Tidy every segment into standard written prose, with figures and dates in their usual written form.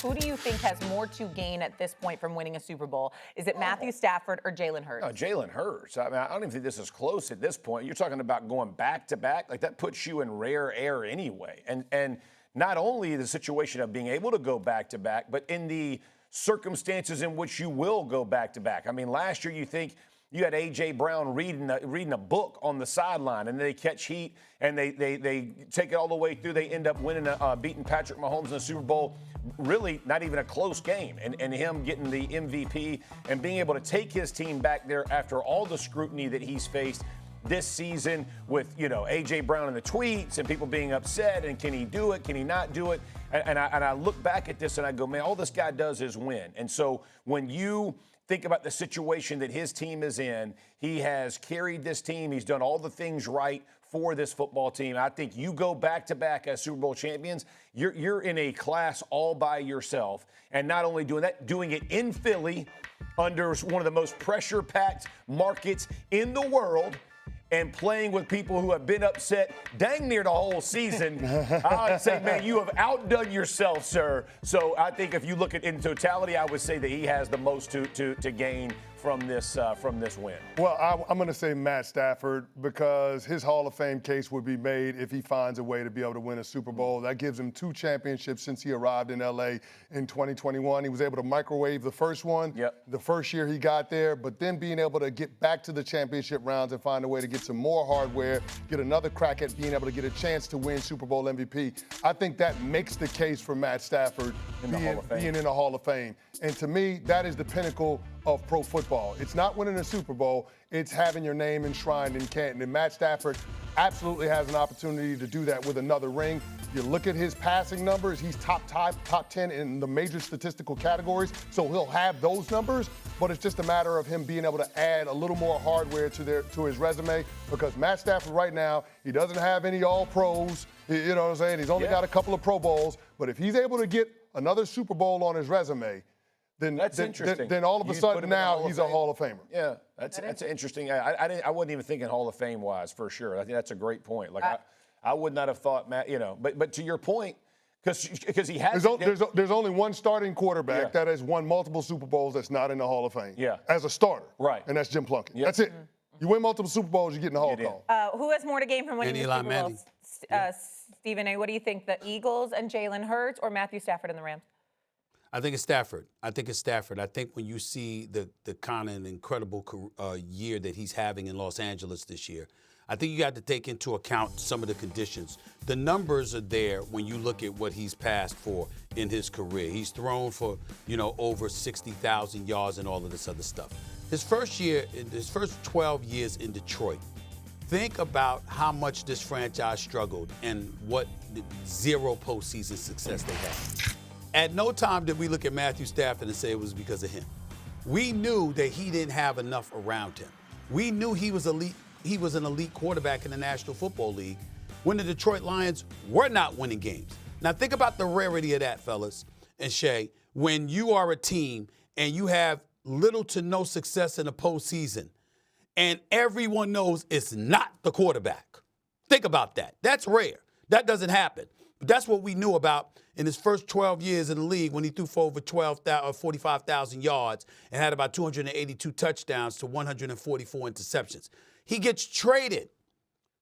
Who do you think has more to gain at this point from winning a Super Bowl? Is it Matthew Stafford or Jalen Hurts? No, Jalen Hurts. I mean, I don't even think this is close at this point. You're talking about going back to back. Like, that puts you in rare air anyway. And not only the situation of being able to go back to back, but in the circumstances in which you will go back to back. I mean, last year you think you had A.J. Brown reading a book on the sideline, and they catch heat, and they take it all the way through. They end up winning, beating Patrick Mahomes in the Super Bowl. Really not even a close game, and him getting the MVP and being able to take his team back there after all the scrutiny that he's faced this season with, A.J. Brown and the tweets and people being upset, and can he do it, can he not do it? And I look back at this and I go, man, all this guy does is win. And so when you think about the situation that his team is in, he has carried this team, he's done all the things right for this football team. I think you go back-to-back as Super Bowl champions, you're in a class all by yourself. And not only doing that, doing it in Philly under one of the most pressure-packed markets in the world, and playing with people who have been upset dang near the whole season. I would say, man, you have outdone yourself, sir. So I think if you look at it in totality, I would say that he has the most to gain from this win. Well, I'm going to say Matt Stafford, because his Hall of Fame case would be made if he finds a way to be able to win a Super Bowl. That gives him 2 championships since he arrived in L.A. in 2021. He was able to microwave the first one, the first year he got there, but then being able to get back to the championship rounds and find a way to get some more hardware, get another crack at being able to get a chance to win Super Bowl MVP. I think that makes the case for Matt Stafford being in the Hall of Fame. And to me, that is the pinnacle of pro football. It's not winning a Super Bowl, it's having your name enshrined in Canton. And Matt Stafford absolutely has an opportunity to do that with another ring. You look at his passing numbers, he's top 10 in the major statistical categories, so he'll have those numbers, but it's just a matter of him being able to add a little more hardware to his resume, because Matt Stafford right now, he doesn't have any all-pros, you know what I'm saying? He's only got a couple of Pro Bowls, but if he's able to get another Super Bowl on his resume, then all of a sudden now he's a Hall of Famer. Yeah, that's interesting. I wasn't even thinking Hall of Fame wise, for sure. I think that's a great point. Like I would not have thought, Matt. But to your point, because he has. There's only one starting quarterback that has won multiple Super Bowls that's not in the Hall of Fame. Yeah. As a starter. Right. And that's Jim Plunkett. Yep. That's it. You win multiple Super Bowls, you get in the Hall of Fame. Who has more to gain from winning the Super Bowl? Stephen A., what do you think? The Eagles and Jalen Hurts, or Matthew Stafford and the Rams? I think it's Stafford. I think when you see the kind of incredible year that he's having in Los Angeles this year, I think you got to take into account some of the conditions. The numbers are there when you look at what he's passed for in his career. He's thrown for, over 60,000 yards and all of this other stuff. His first 12 years in Detroit, think about how much this franchise struggled and what 0 postseason success they had. At no time did we look at Matthew Stafford and say it was because of him. We knew that he didn't have enough around him. We knew he was elite. He was an elite quarterback in the National Football League when the Detroit Lions were not winning games. Now think about the rarity of that, fellas and Shae. When you are a team and you have little to no success in the postseason, and everyone knows it's not the quarterback. Think about that. That's rare. That doesn't happen. But that's what we knew about in his first 12 years in the league, when he threw for over 45,000 yards and had about 282 touchdowns to 144 interceptions. He gets traded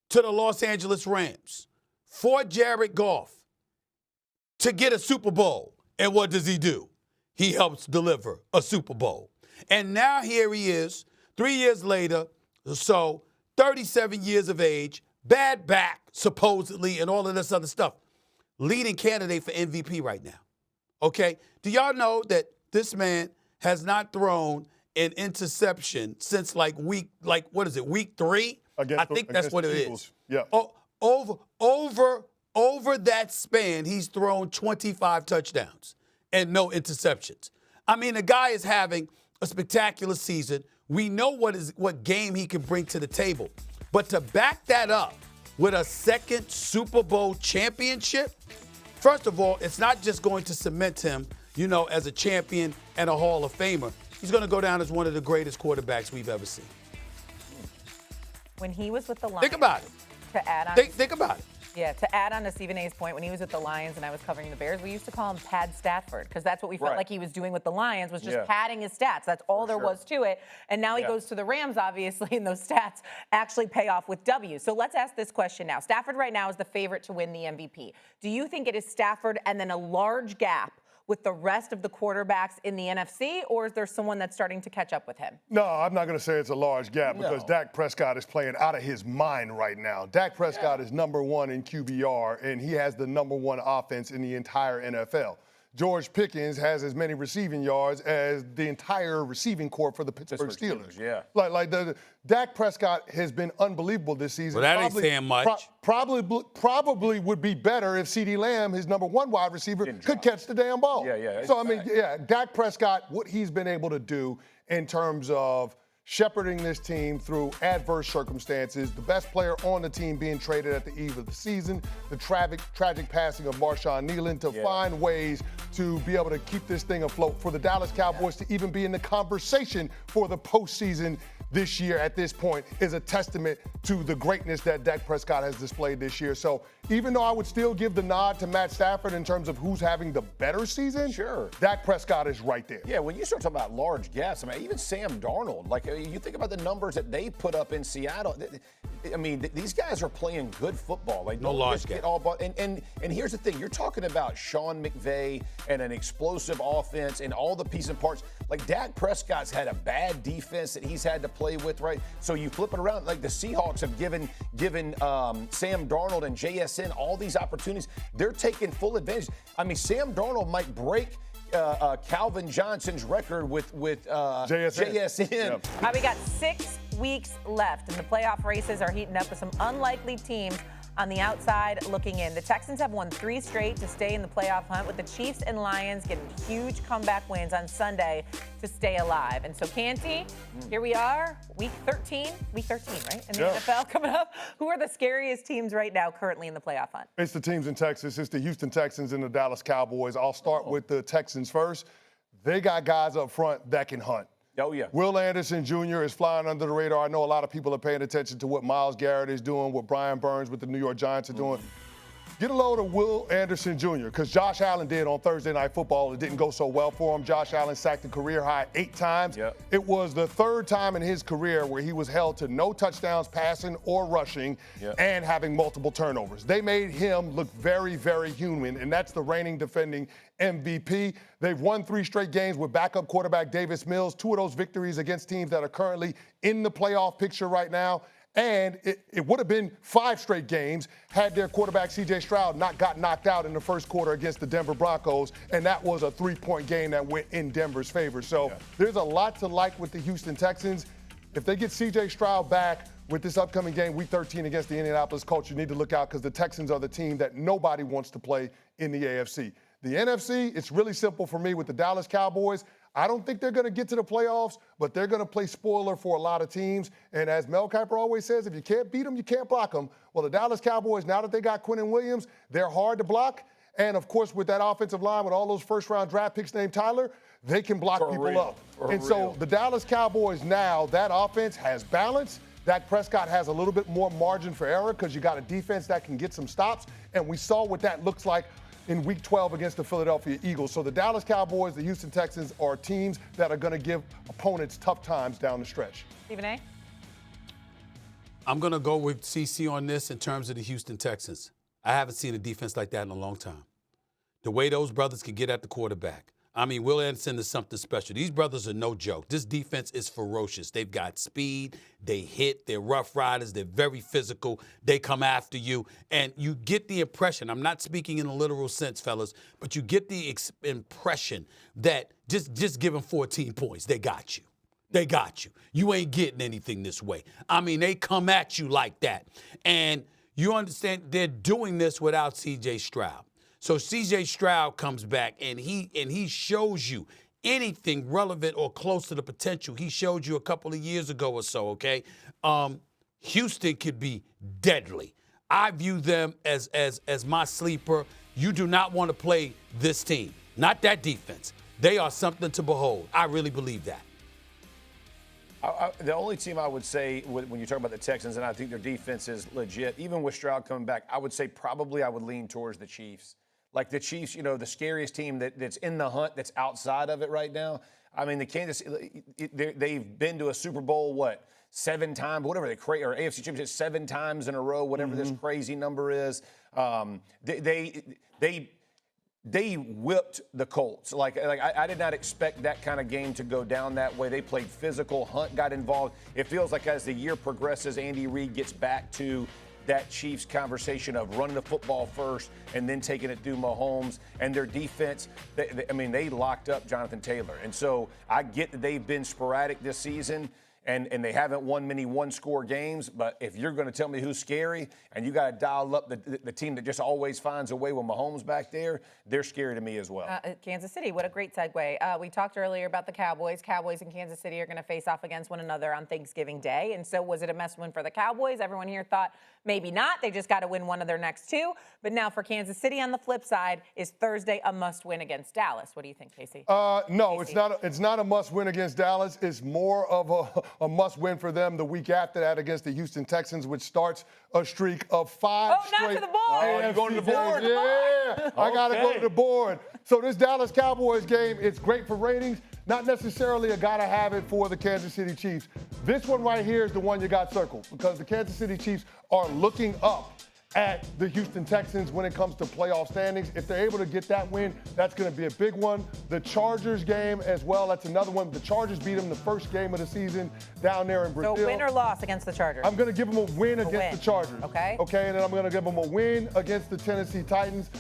to the Los Angeles Rams for Jared Goff to get a Super Bowl. And what does he do? He helps deliver a Super Bowl. And now here he is, 3 years later, so 37 years of age, bad back, supposedly, and all of this other stuff. Leading candidate for MVP right now. Okay? Do y'all know that this man has not thrown an interception since week 3? I think that's what it is. Yeah. Over that span, he's thrown 25 touchdowns and no interceptions. I mean, the guy is having a spectacular season. We know what game he can bring to the table. But to back that up with a second Super Bowl championship, first of all, it's not just going to cement him, as a champion and a Hall of Famer. He's going to go down as one of the greatest quarterbacks we've ever seen. When he was with the Lions. Think about it. To add on. Think about it. Yeah, to add on to Stephen A's point, when he was with the Lions and I was covering the Bears, we used to call him Pad Stafford because that's what we felt like he was doing with the Lions, was just padding his stats. That's all there was to it. And now he goes to the Rams, obviously, and those stats actually pay off with W's. So let's ask this question now. Stafford right now is the favorite to win the MVP. Do you think it is Stafford and then a large gap with the rest of the quarterbacks in the NFC, or is there someone that's starting to catch up with him? No, I'm not going to say it's a large gap because Dak Prescott is playing out of his mind right now. Dak Prescott is number 1 in QBR, and he has the number 1 offense in the entire NFL. George Pickens has as many receiving yards as the entire receiving corps for the Pittsburgh Steelers. Yeah. Like Dak Prescott has been unbelievable this season. Well, that ain't saying much. Probably would be better if CeeDee Lamb, his number 1 wide receiver, could catch the damn ball. Yeah. So, I mean, Dak Prescott, what he's been able to do in terms of shepherding this team through adverse circumstances, the best player on the team being traded at the eve of the season, the tragic passing of Marshawn Nealon, to find ways to be able to keep this thing afloat, for the Dallas Cowboys to even be in the conversation for the postseason this year at this point is a testament to the greatness that Dak Prescott has displayed this year. So even though I would still give the nod to Matt Stafford in terms of who's having the better season, Dak Prescott is right there. Yeah, when you start talking about large gaps, I mean, even Sam Darnold, like you think about the numbers that they put up in Seattle. I mean, these guys are playing good football. Like, no large gap. And here's the thing: you're talking about Sean McVay and an explosive offense and all the pieces and parts. Like, Dak Prescott's had a bad defense that he's had to play with, right? So you flip it around. Like, the Seahawks have given Sam Darnold and JSN all these opportunities. They're taking full advantage. I mean, Sam Darnold might break Calvin Johnson's record with JSN. Yep. All right, we got 6 weeks left, and the playoff races are heating up with some unlikely teams on the outside looking in. The Texans have won 3 straight to stay in the playoff hunt, with the Chiefs and Lions getting huge comeback wins on Sunday to stay alive. And so, Canty, here we are, week 13, right, in the NFL coming up. Who are the scariest teams right now currently in the playoff hunt? It's the teams in Texas. It's the Houston Texans and the Dallas Cowboys. I'll start with the Texans first. They got guys up front that can hunt. Oh, yeah. Will Anderson Jr. is flying under the radar. I know a lot of people are paying attention to what Myles Garrett is doing, what Brian Burns with the New York Giants are doing. Get a load of Will Anderson Jr., because Josh Allen did on Thursday Night Football. It didn't go so well for him. Josh Allen sacked a career high 8 times. Yep. It was the 3rd time in his career where he was held to no touchdowns passing or rushing and having multiple turnovers. They made him look very, very human, and that's the reigning defending MVP. They've won 3 straight games with backup quarterback Davis Mills. 2 of those victories against teams that are currently in the playoff picture right now. And it would have been 5 straight games had their quarterback, C.J. Stroud, not got knocked out in the first quarter against the Denver Broncos, and that was a 3-point game that went in Denver's favor. So there's a lot to like with the Houston Texans. If they get C.J. Stroud back with this upcoming game, Week 13 against the Indianapolis Colts, you need to look out, because the Texans are the team that nobody wants to play in the AFC. The NFC, it's really simple for me with the Dallas Cowboys. I don't think they're going to get to the playoffs, but they're going to play spoiler for a lot of teams. And as Mel Kiper always says, if you can't beat them, you can't block them. Well, the Dallas Cowboys, now that they got Quinnen Williams, they're hard to block. And, of course, with that offensive line, with all those first-round draft picks named Tyler, they can block people up. And so the Dallas Cowboys now, that offense has balance. Dak Prescott has a little bit more margin for error because you got a defense that can get some stops. And we saw what that looks like in Week 12 against the Philadelphia Eagles. So the Dallas Cowboys, the Houston Texans are teams that are going to give opponents tough times down the stretch. Stephen A? I'm going to go with CC on this in terms of the Houston Texans. I haven't seen a defense like that in a long time. The way those brothers can get at the quarterback. I mean, Will Anderson is something special. These brothers are no joke. This defense is ferocious. They've got speed. They hit. They're rough riders. They're very physical. They come after you. And you get the impression, I'm not speaking in a literal sense, fellas, but you get the impression that just give them 14 points. They got you. They got you. You ain't getting anything this way. I mean, they come at you like that. And you understand they're doing this without C.J. Stroud. So C.J. Stroud comes back, and he shows you anything relevant or close to the potential he showed you a couple of years ago or so, okay? Houston could be deadly. I view them as my sleeper. You do not want to play this team, not that defense. They are something to behold. I really believe that. The only team I would say when you talk about the Texans, and I think their defense is legit, even with Stroud coming back, I would say probably I would lean towards the Chiefs. Like the Chiefs, the scariest team that's in the hunt, that's outside of it right now. I mean, the Kansas, they've been to a Super Bowl, 7 times, whatever or AFC Championship 7 times in a row, whatever this crazy number is. They whipped the Colts. I did not expect that kind of game to go down that way. They played physical. Hunt got involved. It feels like as the year progresses, Andy Reid gets back to that Chiefs conversation of running the football first and then taking it through Mahomes. And their defense, they locked up Jonathan Taylor. And so I get that they've been sporadic this season. And they haven't won many one-score games, but if you're going to tell me who's scary and you got to dial up the team that just always finds a way with Mahomes back there, they're scary to me as well. Kansas City, what a great segue. We talked earlier about the Cowboys. Cowboys and Kansas City are going to face off against one another on Thanksgiving Day. And so was it a must win for the Cowboys? Everyone here thought maybe not. They just got to win one of their next 2. But now for Kansas City on the flip side, is Thursday a must win against Dallas? What do you think, Casey? No, it's not a must win against Dallas. It's more of a must win for them the week after that against the Houston Texans, which starts a streak of 5 straight. Not to the board. You're going to the board. Yeah, I got to go to the board. So this Dallas Cowboys game, it's great for ratings. Not necessarily a gotta have it for the Kansas City Chiefs. This one right here is the one you got circled because the Kansas City Chiefs are looking up at the Houston Texans when it comes to playoff standings. If they're able to get that win, that's going to be a big one. The Chargers game as well, that's another one. The Chargers beat them the first game of the season down there in Brazil. So win or loss against the Chargers? I'm going to give them a win against the Chargers. Okay. Okay, and then I'm going to give them a win against the Tennessee Titans.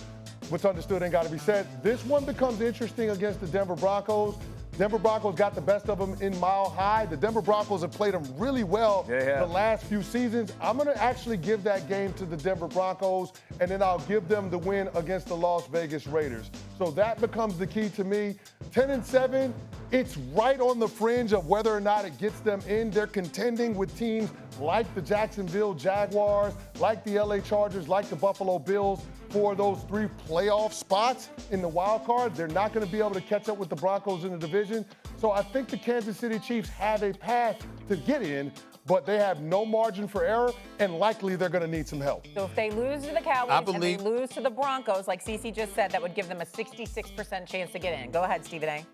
What's understood ain't got to be said. This one becomes interesting against the Denver Broncos. Denver Broncos got the best of them in Mile High. The Denver Broncos have played them really well the last few seasons. I'm going to actually give that game to the Denver Broncos, and then I'll give them the win against the Las Vegas Raiders. So that becomes the key to me. 10-7, it's right on the fringe of whether or not it gets them in. They're contending with teams like the Jacksonville Jaguars, like the LA Chargers, like the Buffalo Bills for those 3 playoff spots in the wild card. They're not going to be able to catch up with the Broncos in the division. So I think the Kansas City Chiefs have a path to get in, but they have no margin for error, and likely they're going to need some help. So if they lose to the Cowboys and they lose to the Broncos, like Cece just said, that would give them a 66% chance to get in. Go ahead, Stephen A.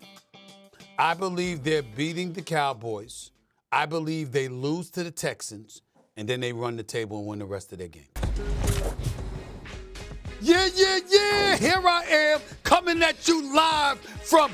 I believe they're beating the Cowboys. I believe they lose to the Texans, and then they run the table and win the rest of their games. Yeah. Here I am coming at you live from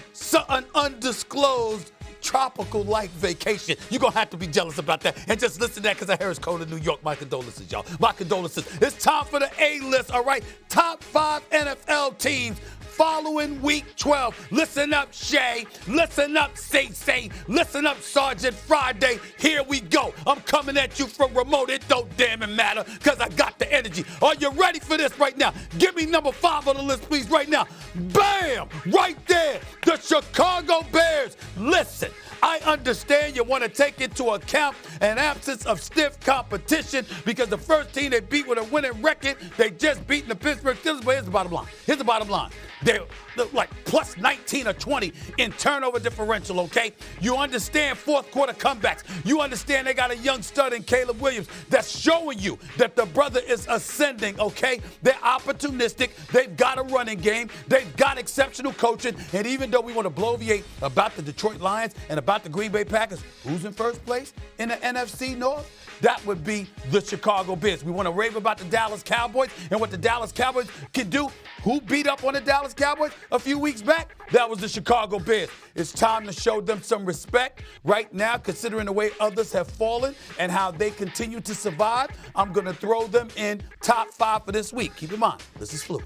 an undisclosed tropical-like vacation. You're going to have to be jealous about that. And just listen to that because I hear it's cold in New York. My condolences, y'all. My condolences. It's time for the A-list, all right? Top 5 NFL teams following Week 12. Listen up, Shae. Listen up, Say. Listen up, Sergeant Friday. Here we go. I'm coming at you from remote. It don't damn it matter because I got the energy. Are you ready for this right now? Give me number 5 on the list, please, right now. Bam! Right there. The Chicago Bears. Listen. I understand you want to take into account an absence of stiff competition because the first team they beat with a winning record, they just beat the Pittsburgh Steelers. But here's the bottom line. They're like plus 19 or 20 in turnover differential, okay? You understand fourth quarter comebacks. You understand they got a young stud in Caleb Williams that's showing you that the brother is ascending, okay? They're opportunistic. They've got a running game. They've got exceptional coaching. And even though we want to bloviate about the Detroit Lions and about the Green Bay Packers, who's in first place in the NFC North? That would be the Chicago Bears. We want to rave about the Dallas Cowboys and what the Dallas Cowboys can do. Who beat up on the Dallas Cowboys a few weeks back? That was the Chicago Bears. It's time to show them some respect right now, considering the way others have fallen and how they continue to survive. I'm going to throw them in top 5 for this week. Keep in mind, this is fluid.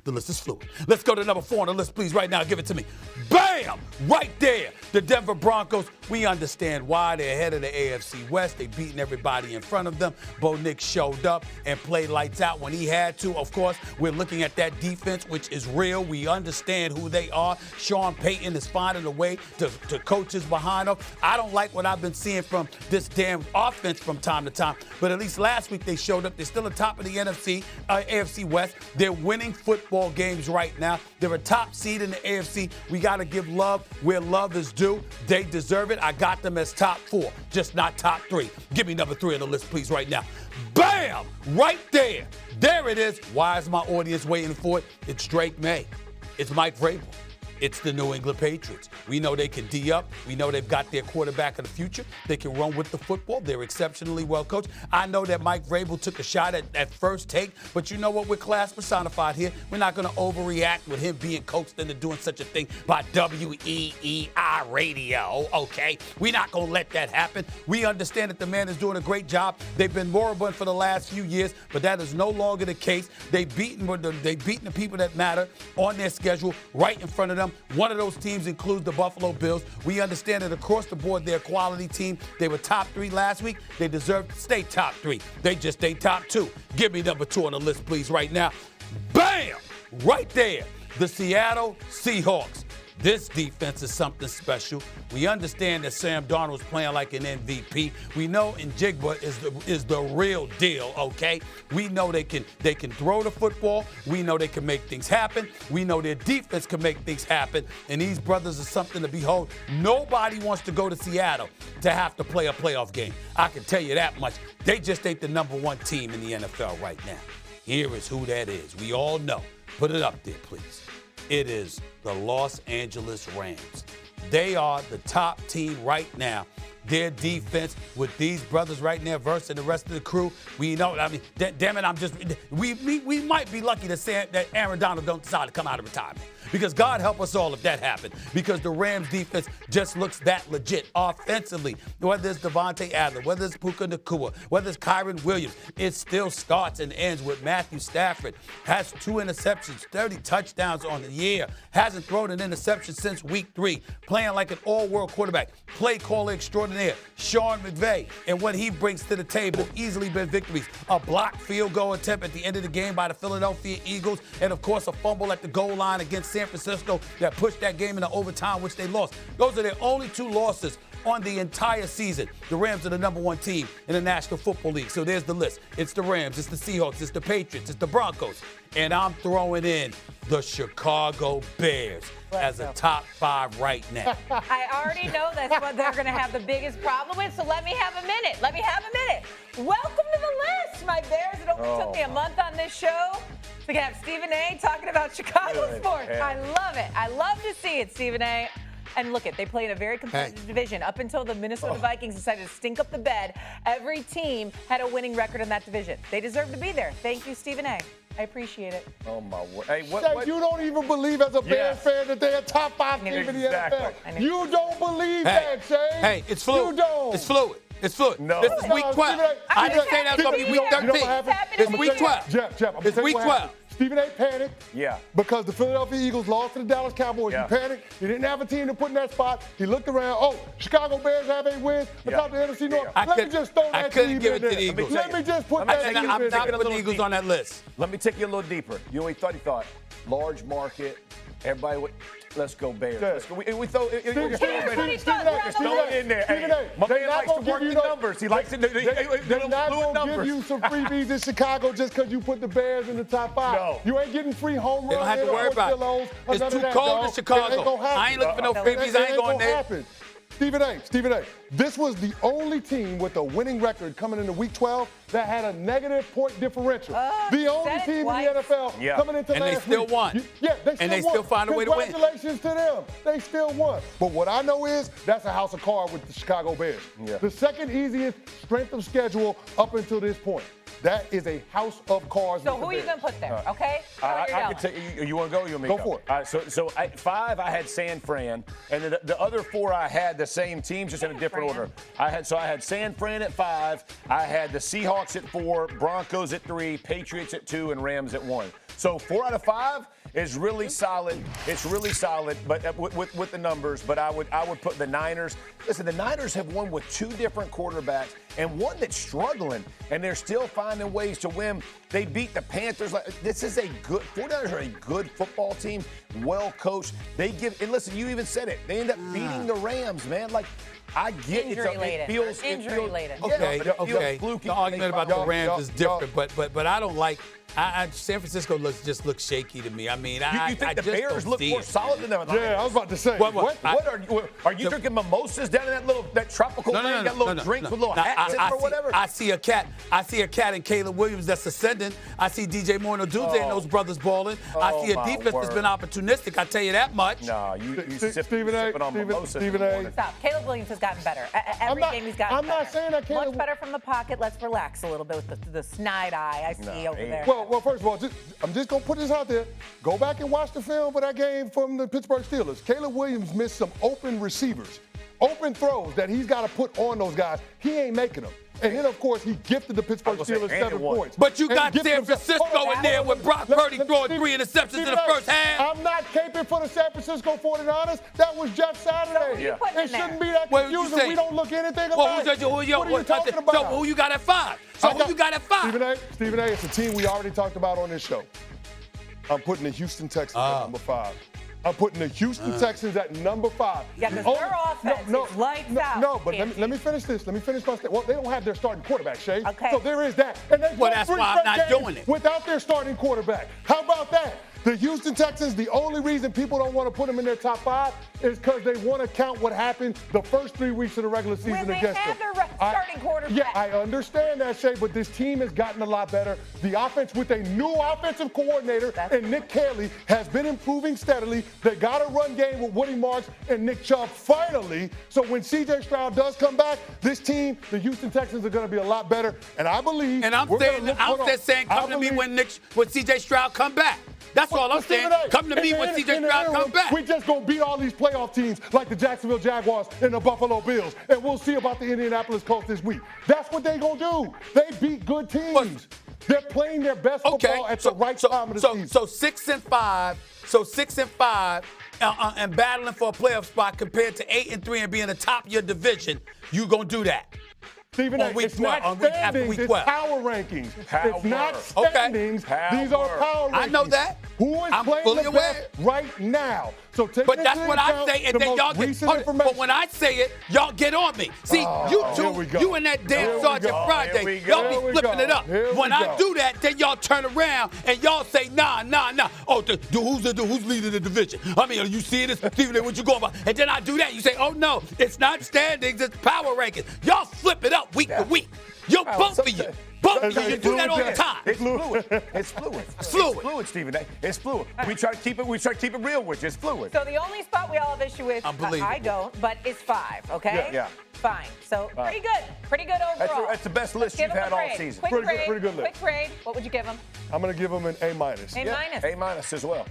The list is fluid. Let's go to number 4 on the list, please, right now. Give it to me. Bam! Right there. The Denver Broncos. We understand why they're ahead of the AFC West. They're beating everybody in front of them. Bo Nix showed up and played lights out when he had to. Of course, we're looking at that defense, which is real. We understand who they are. Sean Payton is finding a way to coaches behind them. I don't like what I've been seeing from this damn offense from time to time, but at least last week they showed up. They're still at the top of the AFC West. They're winning football games right now. They're a top seed in the AFC. We got to give love where love is due. They deserve it. I got them as top 4, just not top 3. Give me number 3 on the list, please, right now. Bam! Right there. There it is. Why is my audience waiting for it? It's Drake May. It's Mike Vrabel. It's the New England Patriots. We know they can D up. We know they've got their quarterback of the future. They can run with the football. They're exceptionally well coached. I know that Mike Vrabel took a shot at first take, but you know what? We're class personified here. We're not going to overreact with him being coached into doing such a thing by WEEI radio, okay? We're not going to let that happen. We understand that the man is doing a great job. They've been moribund for the last few years, but that is no longer the case. They've beaten the people that matter on their schedule right in front of them. One of those teams includes the Buffalo Bills. We understand that across the board, they're a quality team. They were top 3 last week. They deserve to stay top 3. They just stay top 2. Give me number 2 on the list, please, right now. Bam! Right there. The Seattle Seahawks. This defense is something special. We understand that Sam Darnold's playing like an MVP. We know Njigba is the real deal, okay? We know they can throw the football. We know they can make things happen. We know their defense can make things happen. And these brothers are something to behold. Nobody wants to go to Seattle to have to play a playoff game. I can tell you that much. They just ain't the number 1 team in the NFL right now. Here is who that is. We all know. Put it up there, please. It is the Los Angeles Rams. They are the top team right now. Their defense with these brothers right now versus the rest of the crew, we know. I mean, damn it, we might be lucky to say that Aaron Donald don't decide to come out of retirement. Because God help us all if that happened. Because the Rams defense just looks that legit offensively. Whether it's Devontae Adler, whether it's Puka Nacua, whether it's Kyron Williams, it still starts and ends with Matthew Stafford. Has 2 interceptions, 30 touchdowns on the year. Hasn't thrown an interception since week 3. Playing like an all-world quarterback. Play caller extraordinaire, Sean McVay. And what he brings to the table easily been victories. A blocked field goal attempt at the end of the game by the Philadelphia Eagles. And, of course, a fumble at the goal line against San Francisco that pushed that game into overtime, which they lost. Those are their only 2 losses on the entire season. The Rams are the number 1 team in the National Football League. So there's the list. It's the Rams, it's the Seahawks, it's the Patriots, it's the Broncos. And I'm throwing in the Chicago Bears as a top 5 right now. I already know that's what they're going to have the biggest problem with, so let me have a minute. Welcome to the list, my Bears. It only took me a month on this show to have Stephen A. talking about Chicago sports. I love it. I love to see it, Stephen A. And look, they play in a very competitive division. Up until the Minnesota Vikings decided to stink up the bed, every team had a winning record in that division. They deserve to be there. Thank you, Stephen A. I appreciate it. Oh, my word. Hey, Shae, you don't even believe as a Bears fan that they're a top 5 team in the NFL. You don't believe that, Shae. Hey, it's fluid. You don't. It's fluid. It's fluid. No. This is week 12. I didn't say that was going to be week 13. It's week 12. Jeff, it's week 12. Stephen A. panicked. Yeah. Because the Philadelphia Eagles lost to the Dallas Cowboys. Yeah. He panicked. He didn't have a team to put in that spot. He looked around. Oh, Chicago Bears have 8 wins atop the NFC North. Let me just throw that team in there. Let me just put that team in there. I'm not putting the Eagles on that list. Let me take you a little deeper. You know what he thought? Large market. Everybody would. Let's go Bears. Let's go. We throw it in there. My man likes to work the numbers. He likes to do They're not going to give you some freebies in Chicago just because you put the Bears in the top 5. No. You ain't getting free home runs. They don't have to worry about it. It's too cold in Chicago. I ain't looking for no freebies. I ain't going there. Stephen A. This was the only team with a winning record coming into Week 12 that had a negative point differential. The only team in the NFL coming into last week. And they still won. They still find a way to win. Congratulations to them. They still won. But what I know is that's a house of cards with the Chicago Bears. Yeah. The second easiest strength of schedule up until this point. That is a house of cards. So who are you going to put there, okay? I can take you want to go or you want me to go? For it. So 5, I had San Fran, and the other 4 I had the same teams, just in a different order. I had San Fran at 5, I had the Seahawks at 4, Broncos at 3, Patriots at 2, and Rams at 1. So 4 out of 5 is really solid. It's really solid, but with the numbers. But I would put the Niners. Listen, the Niners have won with 2 different quarterbacks and one that's struggling, and they're still finding ways to win. They beat the Panthers. This is a good. 49ers are a good football team, well coached. And listen, you even said it. They end up beating the Rams, man. I get it feels injury related. Okay. The argument about the Rams is different, but I don't like San Francisco just looks shaky to me. I mean, You think the Bears look more solid than them? Yeah, I was about to say. What are you drinking mimosas down in that tropical thing? Got little drinks with little hats in or whatever? I see a cat in Caleb Williams that's ascending. I see DJ Moore and Odunze and those brothers balling. I see a defense that's been opportunistic. I tell you that much. No, you sipping on mimosas. Stop. Caleb Williams has gotten better. Every game he's gotten better. I'm not saying that Caleb. Much better from the pocket. Let's relax a little bit with the snide eye I see over there. Well, first of all, I'm just going to put this out there. Go back and watch the film for that game from the Pittsburgh Steelers. Caleb Williams missed some open receivers, open throws that he's got to put on those guys. He ain't making them. And then, of course, he gifted the Pittsburgh Steelers 7 points. But you got San Francisco in there with Brock Purdy throwing 3 interceptions in the first half. I'm not caping for the San Francisco 49ers. That was just Saturday. It shouldn't be that confusing. We don't look anything alike. What are you talking about? So who you got at 5? Stephen A, it's a team we already talked about on this show. I'm putting the Houston Texans at number 5. I'm putting the Houston Texans at number 5. Yeah, because their offense is lights out. No, but let me finish this. Let me finish my statement. Well, they don't have their starting quarterback, Shae. Okay. So there is that. And that's why I'm not doing it. Without their starting quarterback. How about that? The Houston Texans, the only reason people don't want to put them in their top 5 is because they want to count what happened the first 3 weeks of the regular season against them. When they had their starting quarterback. Yeah, I understand that, Shae, but this team has gotten a lot better. The offense with a new offensive coordinator and Nick Caley has been improving steadily. They got a run game with Woody Marks and Nick Chubb finally. So when C.J. Stroud does come back, this team, the Houston Texans, are going to be a lot better. And I believe. And I'm saying, come to me when C.J. Stroud come back. That's all I'm saying. Come to me when C.J. Stroud comes back. We just going to beat all these playoff teams like the Jacksonville Jaguars and the Buffalo Bills. And we'll see about the Indianapolis Colts this week. That's what they going to do. They beat good teams. They're playing their best football at the right time of the season. So 6-5. So 6-5. And battling for a playoff spot compared to 8-3 and being the top of your division. You going to do that? Stephen A, it's not standings, it's power rankings. It's not standings. These are power rankings. I know that. Who is playing the best right now? So take but that's what I say, and then y'all get. But when I say it, y'all get on me. See, you and that damn Sergeant Friday, y'all be flipping it up. When I do that, then y'all turn around and y'all say, nah. Oh, who's leading the division? I mean, are you seeing this, Stephen? What you going about? And then I do that, you say, oh no, it's not standings, it's power rankings. Y'all flip it up week to week. Yo, both of you. You do that all the time. It's fluid. It's fluid, Stephen A. It's fluid. We try to keep it real with you. It's fluid. So the only spot we all have issue with, I don't, but it's 5, okay? Yeah. Fine. So pretty good. Pretty good overall. That's the best list you've had all season. Pretty good list. Quick grade. What would you give them? I'm going to give them an A-. A-. A- as well.